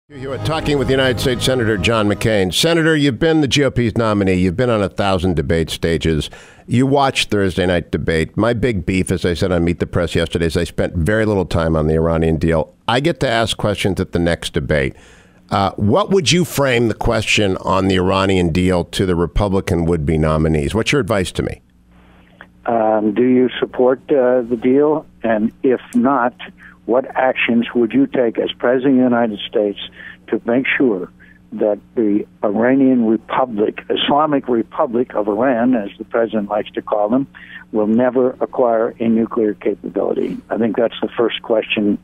Hewitt, talking with United States Senator John McCain. Senator, you've been the GOP's nominee. You've been on 1,000 debate stages. You watched Thursday night debate. My big beef, as I said on Meet the Press yesterday, is I spent very little time on the Iranian deal. I get to ask questions at the next debate. What would you frame the question on the Iranian deal to the Republican would-be nominees? What's your advice to me? Do you support the deal? And if not, what actions would you take as President of the United States to make sure that the Iranian Republic, Islamic Republic of Iran, as the President likes to call them, will never acquire a nuclear capability? I think that's the first question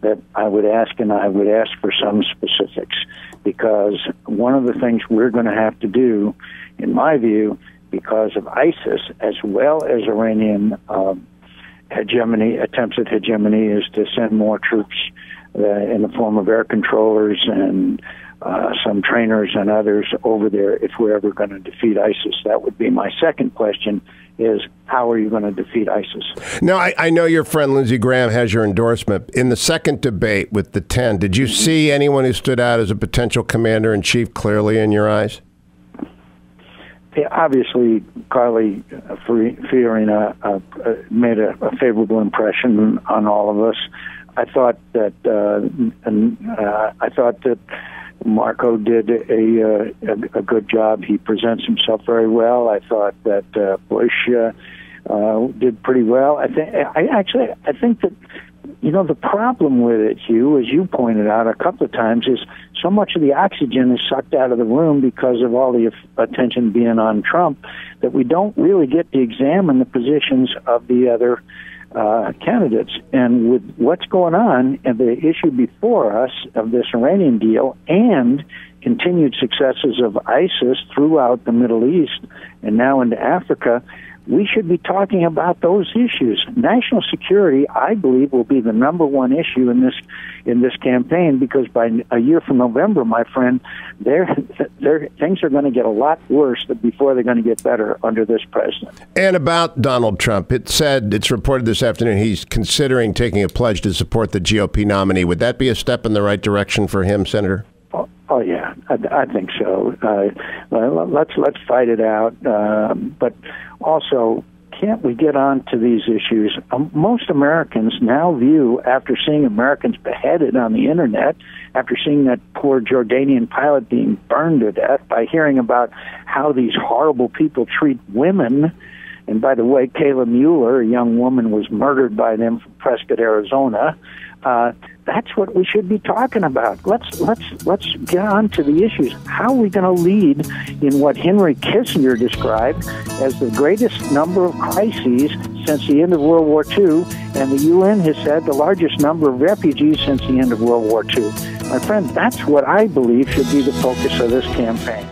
that I would ask, and I would ask for some specifics, because one of the things we're going to have to do, in my view, because of ISIS as well as Iranian hegemony, attempts at hegemony, is to send more troops in the form of air controllers and some trainers and others over there if we're ever going to defeat ISIS. That would be my second question, is how are you going to defeat ISIS? Now, I know your friend Lindsey Graham has your endorsement. In the second debate with the 10, did you see anyone who stood out as a potential commander-in-chief clearly in your eyes? Yeah, obviously, Carly Fiorina made a favorable impression on all of us. I thought that Marco did a good job. He presents himself very well. I thought that Bush did pretty well. I think that, you know, the problem with it, Hugh, as you pointed out a couple of times, is so much of the oxygen is sucked out of the room because of all the attention being on Trump that we don't really get to examine the positions of the other candidates. And with what's going on and the issue before us of this Iranian deal and continued successes of ISIS throughout the Middle East and now into Africa, we should be talking about those issues. National security, I believe, will be the number one issue in this campaign, because by a year from November, my friend, things are going to get a lot worse before they're going to get better under this president. And about Donald Trump, it's reported this afternoon he's considering taking a pledge to support the GOP nominee. Would that be a step in the right direction for him, Senator? Oh yeah, I think so. Let's fight it out. But also, can't we get on to these issues? Most Americans now view, after seeing Americans beheaded on the internet, after seeing that poor Jordanian pilot being burned to death, by hearing about how these horrible people treat women. And by the way, Kayla Mueller, a young woman, was murdered by them from Prescott, Arizona. That's what we should be talking about. Let's get on to the issues. How are we going to lead in what Henry Kissinger described as the greatest number of crises since the end of World War II, and the UN has said the largest number of refugees since the end of World War II? My friend, that's what I believe should be the focus of this campaign.